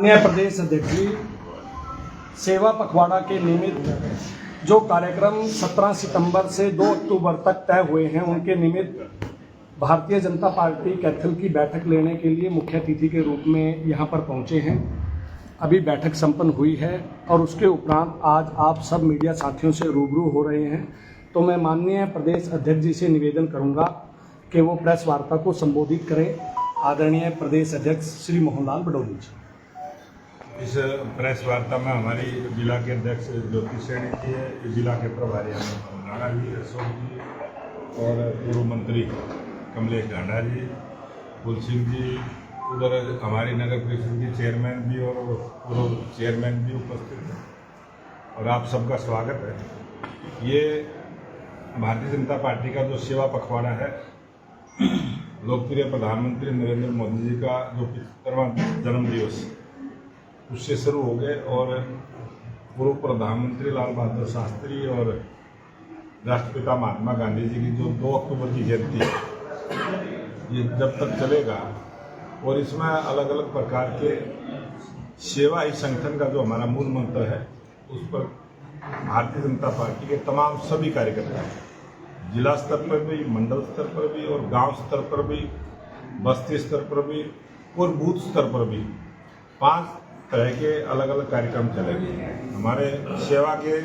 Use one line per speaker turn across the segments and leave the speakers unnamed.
माननीय प्रदेश अध्यक्ष जी, सेवा पखवाड़ा के निमित्त जो कार्यक्रम 17 सितंबर से 2 अक्टूबर तक तय हुए हैं, उनके निमित्त भारतीय जनता पार्टी कैथल की बैठक लेने के लिए मुख्य अतिथि के रूप में यहाँ पर पहुँचे हैं। अभी बैठक संपन्न हुई है और उसके उपरांत आज आप सब मीडिया साथियों से रूबरू हो रहे हैं। तो मैं माननीय प्रदेश अध्यक्ष जी से निवेदन करूँगा कि वो प्रेस वार्ता को संबोधित करें। आदरणीय प्रदेश अध्यक्ष श्री मोहनलाल बडोली जी।
इस प्रेस वार्ता में हमारी जिला के अध्यक्ष ज्योति सैनी जी है, जिला के प्रभारी राणा जी, अशोक जी और पूर्व मंत्री कमलेश ढांडा जी, फूल सिंह जी, उधर हमारी नगर परिषद की चेयरमैन भी और पूर्व चेयरमैन भी उपस्थित हैं और आप सबका स्वागत है। ये भारतीय जनता पार्टी का जो सेवा पखवाड़ा है, लोकप्रिय प्रधानमंत्री नरेंद्र मोदी जी का जो 75वां जन्मदिवस उससे शुरू हो गए और पूर्व प्रधानमंत्री लाल बहादुर शास्त्री और राष्ट्रपिता महात्मा गांधी जी की जो 2 अक्टूबर की जयंती है, ये जब तक चलेगा और इसमें अलग अलग प्रकार के सेवा ही संगठन का जो हमारा मूल मंत्र है, उस पर भारतीय जनता पार्टी के तमाम सभी कार्यकर्ता जिला स्तर पर भी, मंडल स्तर पर भी और गांव स्तर पर भी, बस्ती स्तर पर भी और बूथ स्तर पर भी 5 तरह के अलग अलग कार्यक्रम चलेंगे। हमारे सेवा के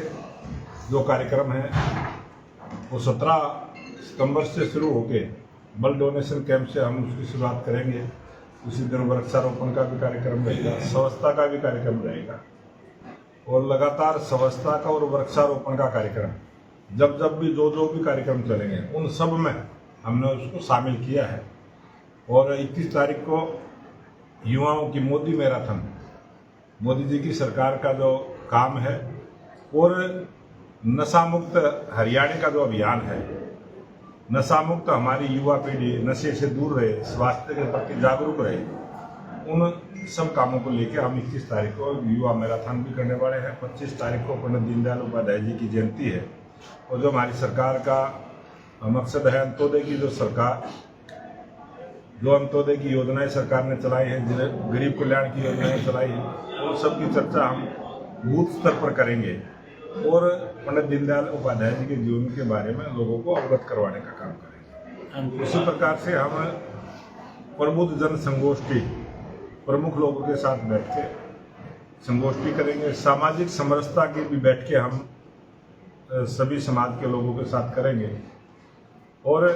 जो कार्यक्रम हैं वो 17 सितंबर से शुरू होके ब्लड डोनेशन कैंप से हम उसकी शुरुआत करेंगे। उसी दिन वृक्षारोपण का भी कार्यक्रम रहेगा, स्वच्छता का भी कार्यक्रम रहेगा और लगातार स्वच्छता का और वृक्षारोपण का कार्यक्रम जब भी जो भी कार्यक्रम चलेंगे उन सब में हमने उसको शामिल किया है। और 21 तारीख को युवाओं की मोदी मैराथन, मोदी जी की सरकार का जो काम है और नशा मुक्त हरियाणा का जो अभियान है, नशा मुक्त हमारी युवा पीढ़ी नशे से दूर रहे, स्वास्थ्य के प्रति जागरूक रहे, उन सब कामों को लेकर हम 21 तारीख को युवा मैराथन भी करने वाले हैं। 25 तारीख को पंडित दीनदयाल उपाध्याय जी की जयंती है और जो हमारी सरकार का मकसद है अंत्योदय की जो सरकार, जो अंत्योदय की योजनाएं सरकार ने चलाई हैं, गरीब कल्याण की योजनाएं चलाई हैं, उन सब की चर्चा हम बूथ स्तर पर करेंगे और पंडित दीनदयाल उपाध्याय जी के जीवन के बारे में लोगों को अवगत करवाने का काम करेंगे। उसी प्रकार से हम प्रबुद्ध जन संगोष्ठी प्रमुख लोगों के साथ बैठ के संगोष्ठी करेंगे। सामाजिक समरसता की भी बैठ के हम सभी समाज के लोगों के साथ करेंगे और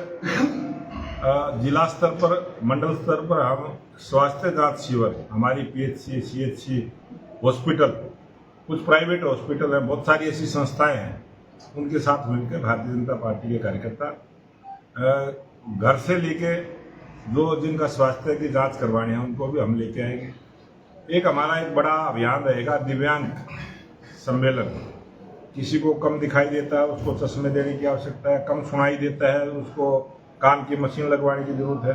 जिला स्तर पर, मंडल स्तर पर हम स्वास्थ्य जांच शिविर, हमारी पीएचसी, सीएचसी, हॉस्पिटल, कुछ प्राइवेट हॉस्पिटल हैं, बहुत सारी ऐसी संस्थाएं हैं, उनके साथ मिलकर भारतीय जनता पार्टी के कार्यकर्ता घर से लेके जो जिनका स्वास्थ्य की जांच करवानी है उनको भी हम लेके आएंगे। एक हमारा एक बड़ा अभियान रहेगा दिव्यांग सम्मेलन। किसी को कम दिखाई देता है, उसको चश्मे देने की आवश्यकता है, कम सुनाई देता है, उसको कान की मशीन लगवाने की जरूरत है,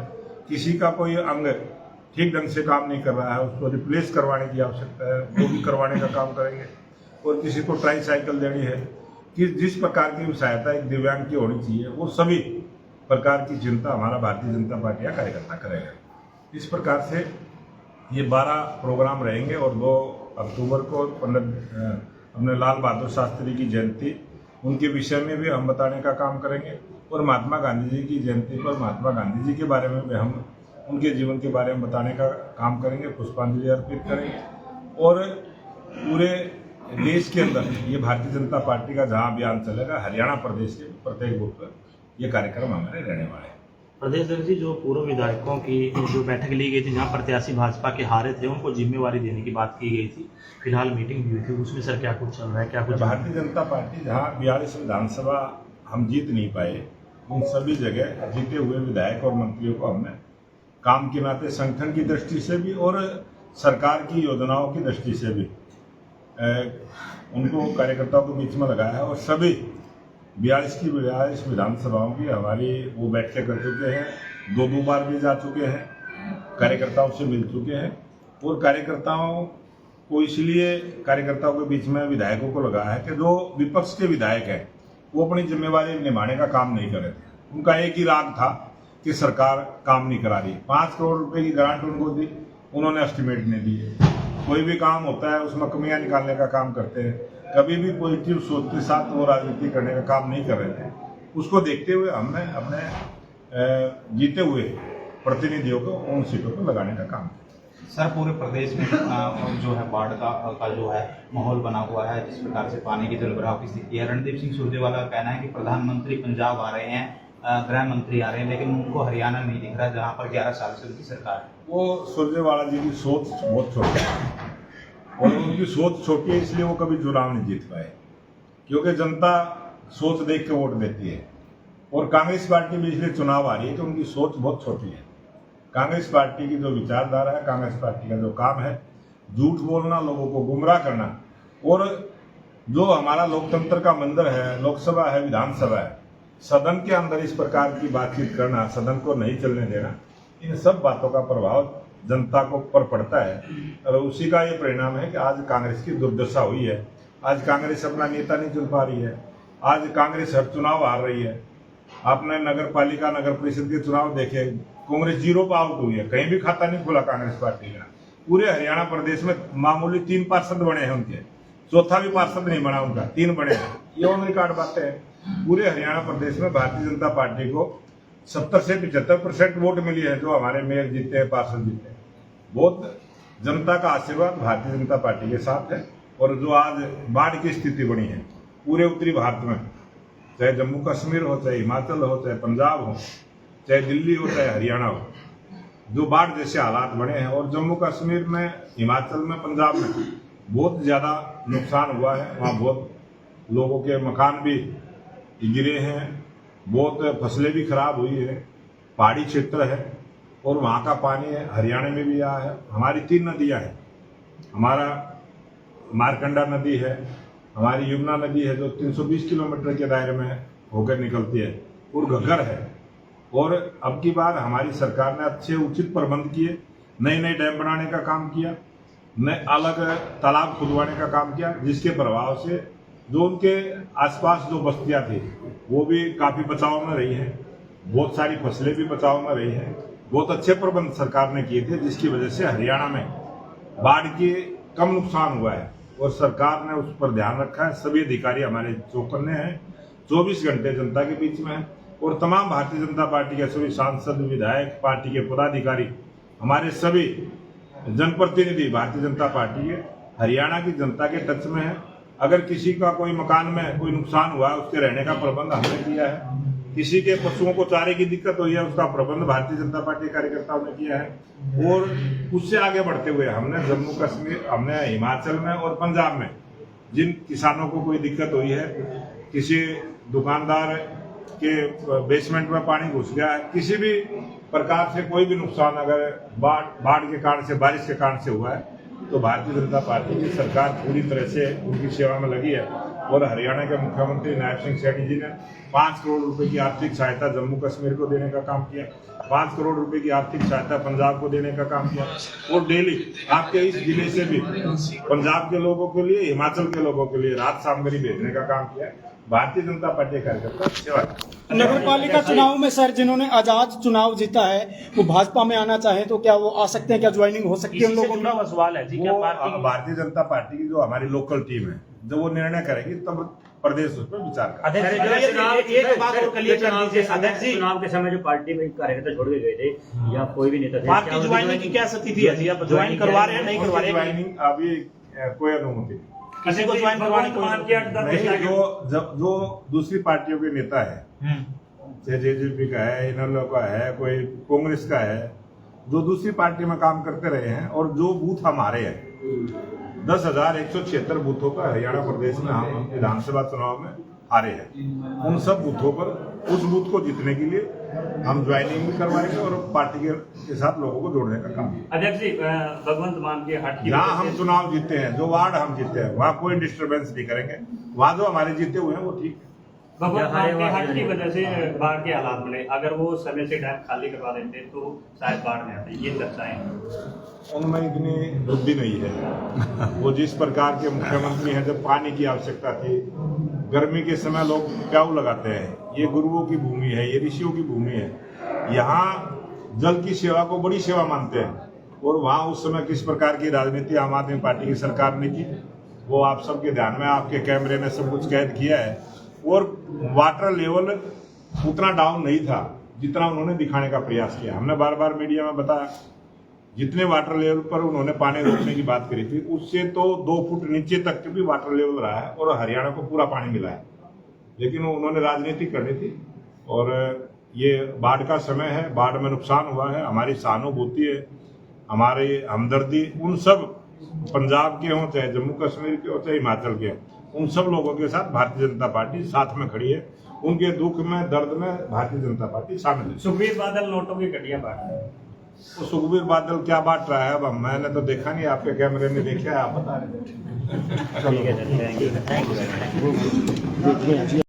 किसी का कोई अंग ठीक ढंग से काम नहीं कर रहा है, उसको रिप्लेस करवाने की आवश्यकता है, वो भी करवाने का काम करेंगे। और किसी को ट्राईसाइकिल देनी है, कि जिस प्रकार की सहायता एक दिव्यांग की होनी चाहिए, वो सभी प्रकार की चिंता हमारा भारतीय जनता पार्टी का कार्यकर्ता करेगा। इस प्रकार से ये 12 प्रोग्राम रहेंगे और 2 अक्टूबर को पंडित अपने लाल बहादुर शास्त्री की जयंती, उनके विषय में भी हम बताने का काम करेंगे और महात्मा गांधी जी की जयंती पर महात्मा गांधी जी के बारे में भी हम उनके जीवन के बारे में बताने का काम करेंगे, पुष्पांजलि अर्पित करेंगे। और पूरे देश के अंदर ये भारतीय जनता पार्टी का जहां अभियान चलेगा, हरियाणा प्रदेश के प्रत्येक बूथ पर ये कार्यक्रम हमारे रहने वाले हैं।
प्रदेश अध्यक्ष जी, जो पूर्व विधायकों की जो बैठक ली गई थी, जहां प्रत्याशी भाजपा के हारे थे, उनको जिम्मेवारी देने की बात की गई थी, फिलहाल मीटिंग भी हुई थी, उसमें सर क्या कुछ चल रहा है, क्या कुछ?
भारतीय जनता पार्टी जहां 42 विधानसभा हम जीत नहीं पाए, उन सभी जगह जीते हुए विधायक और मंत्रियों को हमने काम के नाते संगठन की दृष्टि से भी और सरकार की योजनाओं की दृष्टि से भी उनको कार्यकर्ताओं के बीच में लगाया है और सभी 42 की 42 विधानसभाओं की हमारी वो बैठकें कर चुके हैं, 2 बार भी जा चुके हैं, कार्यकर्ताओं से मिल चुके हैं और कार्यकर्ताओं को इसलिए कार्यकर्ताओं के बीच में विधायकों को लगा है कि जो विपक्ष के विधायक हैं वो अपनी जिम्मेवारी निभाने का काम नहीं कर रहे थे। उनका एक ही राग था कि सरकार काम नहीं करा रही। 5 करोड़ रुपए की ग्रांट उनको दी, उन्होंने एस्टिमेट नहीं दिए। कोई भी काम होता है उसमें कमियां निकालने का काम करते हैं। कभी भी पॉजिटिव सोच के साथ वो राजनीति करने का काम नहीं कर रहे थे। उसको देखते हुए हमने अपने जीते हुए प्रतिनिधियों को उन सीटों पर लगाने का काम किया।
सर, पूरे प्रदेश में जो है बाढ़ का जो है माहौल बना हुआ है, जिस प्रकार से पानी की जलभराव की स्थिति है। रणदीप सिंह सुरजेवाला का कहना है कि प्रधानमंत्री पंजाब आ रहे हैं, गृह मंत्री आ रहे हैं, लेकिन उनको हरियाणा नहीं दिख रहा, जहां पर 11 साल से उनकी सरकार है।
वो सुरजेवाला जी की सोच बहुत छोटी है और उनकी सोच छोटी है, इसलिए वो कभी चुनाव नहीं जीत पाए, क्योंकि जनता सोच देख के वोट देती है। और कांग्रेस पार्टी में इसलिए चुनाव आ रही है कि उनकी सोच बहुत छोटी है। कांग्रेस पार्टी की जो विचारधारा है, कांग्रेस पार्टी का जो काम है, झूठ बोलना, लोगों को गुमराह करना, और जो हमारा लोकतंत्र का मंदिर है, लोकसभा है, विधानसभा है, सदन के अंदर इस प्रकार की बातचीत करना, सदन को नहीं चलने देना, इन सब बातों का प्रभाव जनता को पर पड़ता है। और उसी का ये परिणाम है कि आज कांग्रेस की दुर्दशा हुई है। आज कांग्रेस अपना नेता नहीं चुन पा रही है। आज कांग्रेस हर चुनाव हार रही है। आपने नगर पालिका, नगर परिषद के चुनाव देखे, कांग्रेस 0 पर आउट हुई है। कहीं भी खाता नहीं खुला कांग्रेस पार्टी का। पूरे हरियाणा प्रदेश में मामूली 3 पार्षद बने हैं उनके, चौथा भी पार्षद नहीं बना उनका, 3 बने हैं। ये ऑन रिकॉर्ड बातें हैं। पूरे हरियाणा प्रदेश में भारतीय जनता पार्टी को 70 से 75% वोट मिली है, जो हमारे मेयर जीते हैं, पार्षद जीते हैं। बहुत जनता का आशीर्वाद भारतीय जनता पार्टी के साथ है। और जो आज बाढ़ की स्थिति बनी है पूरे उत्तरी भारत में, चाहे जम्मू कश्मीर हो, चाहे हिमाचल हो, चाहे पंजाब हो, चाहे दिल्ली हो, चाहे हरियाणा हो, जो बाढ़ जैसे हालात बने हैं, और जम्मू कश्मीर में, हिमाचल में, पंजाब में बहुत ज़्यादा नुकसान हुआ है। वहाँ बहुत लोगों के मकान भी गिरे हैं, बहुत फसलें भी खराब हुई है। पहाड़ी क्षेत्र है और वहाँ का पानी हरियाणा में भी आया है। हमारी 3 नदियाँ हैं। हमारा मारकंडा नदी है, हमारी यमुना नदी है, जो 320 किलोमीटर के दायरे में होकर निकलती है, और घग्गर है। और अब की बार हमारी सरकार ने अच्छे उचित प्रबंध किए, नए नए डैम बनाने का काम किया, नए अलग तालाब खुदवाने का काम किया, जिसके प्रभाव से जो उनके आसपास जो बस्तियां थी वो भी काफ़ी बचाव में रही हैं। बहुत सारी फसलें भी बचाव में रही हैं। बहुत अच्छे प्रबंध सरकार ने किए थे, जिसकी वजह से हरियाणा में बाढ़ के कम नुकसान हुआ है। और सरकार ने उस पर ध्यान रखा है। सभी अधिकारी हमारे चौकन्ने हैं, 24 घंटे जनता के बीच में हैं। और तमाम भारतीय जनता पार्टी के सभी सांसद, विधायक, पार्टी के पदाधिकारी, हमारे सभी जनप्रतिनिधि भारतीय जनता पार्टी के हरियाणा की जनता के टच में है। अगर किसी का कोई मकान में कोई नुकसान हुआ, उसके रहने का प्रबंध हमने किया है। किसी के पशुओं को चारे की दिक्कत हुई है, उसका प्रबंध भारतीय जनता पार्टी कार्यकर्ताओं ने किया है। और उससे आगे बढ़ते हुए हमने जम्मू कश्मीर, हमने हिमाचल में और पंजाब में जिन किसानों को कोई दिक्कत हुई है, किसी दुकानदार के बेसमेंट में पानी घुस गया है, किसी भी प्रकार से कोई भी नुकसान अगर बाढ़ के कारण से, बारिश के कारण से हुआ है, तो भारतीय जनता पार्टी की सरकार पूरी तरह से उनकी सेवा में लगी है। और हरियाणा के मुख्यमंत्री नायब सिंह सैनी जी ने 5 करोड़ रुपए की आर्थिक सहायता जम्मू कश्मीर को देने का काम किया, 5 करोड़ रुपए की आर्थिक सहायता पंजाब को देने का काम किया। और डेली आपके इस जिले से भी पंजाब के लोगों के लिए, हिमाचल के लोगों के लिए राहत सामग्री भेजने का काम किया। भारतीय जनता पार्टी कार्यकर्ता सेवा।
नगर पालिका चुनाव में सर, जिन्होंने आजाद चुनाव जीता है, वो भाजपा में आना चाहे तो क्या वो आ सकते हैं? क्या ज्वाइनिंग हो सकती है उन लोगों
का सवाल है जी। क्या पार्टी
भारतीय जनता पार्टी की जो हमारी लोकल टीम है, जब वो निर्णय करेगी तब प्रदेश उस पर विचार करेगा।
चुनाव के समय जो पार्टी में कार्यकर्ता छोड़ के गए थे या कोई भी नेता थे,
पार्टी ज्वाइनिंग की क्या स्थिति थी? ज्वाइन करवा रहे हैं, नहीं करवा रहे?
ज्वाइनिंग अभी कोई अनुमति नहीं,
किसी को ज्वाइन करवाने को
जो दूसरी पार्टियों के नेता है, चाहे जेजेपी का है, इनलो का है, कोई कांग्रेस का है, जो दूसरी पार्टी में काम करते रहे हैं, और जो बूथ हमारे हैं 10,176 बूथों पर हरियाणा प्रदेश में हम विधानसभा चुनाव में हारे हैं। उन सब बूथों पर उस बूथ को जीतने के लिए हम ज्वाइनिंग भी करवाएंगे और पार्टी के साथ लोगों को जोड़ने का काम।
अध्यक्ष जी, भगवंत मान के हट की
जहाँ हम चुनाव जीते हैं, जो वार्ड हम जीते हैं, वहाँ कोई डिस्टर्बेंस नहीं करेंगे। वहाँ जो हमारे जीते हुए हैं वो ठीक है।
भगवंत मान के हट की वजह से बाढ़ के हालात बने, अगर वो समय से डैम खाली करवा देते तो शायद बाढ़ में आते, ये चर्चाएं।
उनमें इतनी बुद्धि नहीं है। वो जिस प्रकार के मुख्यमंत्री हैं, जब पानी की आवश्यकता थी, गर्मी के समय लोग प्याऊ लगाते हैं। ये गुरुओं की भूमि है, ये ऋषियों की भूमि है। यहाँ जल की सेवा को बड़ी सेवा मानते हैं। और वहाँ उस समय किस प्रकार की राजनीति आम आदमी पार्टी की सरकार ने की, वो आप सबके ध्यान में, आपके कैमरे ने सब कुछ कैद किया है। और वाटर लेवल उतना डाउन नहीं था जितना उन्होंने दिखाने का प्रयास किया। हमने बार बार मीडिया में बताया, जितने वाटर लेवल पर उन्होंने पानी रोकने की बात करी थी, उससे तो 2 फुट नीचे तक भी वाटर लेवल रहा है और हरियाणा को पूरा पानी मिला है। लेकिन उन्होंने राजनीति करनी थी। और ये बाढ़ का समय है, बाढ़ में नुकसान हुआ है, हमारी सहानुभूति है, हमारी हमदर्दी उन सब पंजाब के हों, चाहे जम्मू कश्मीर के हों, चाहे हिमाचल के, उन सब लोगों के साथ भारतीय जनता पार्टी साथ में खड़ी है। उनके दुख में, दर्द में भारतीय जनता पार्टी शामिल है।
सुखबीर बादल नोटों की गड्डियां बांट रहे हैं।
तो सुखबीर बादल क्या बांट रहा है, अब मैंने तो देखा नहीं, आपके कैमरे में देखा है, आप बता रहे हैं।
ठीक है, थैंक यू।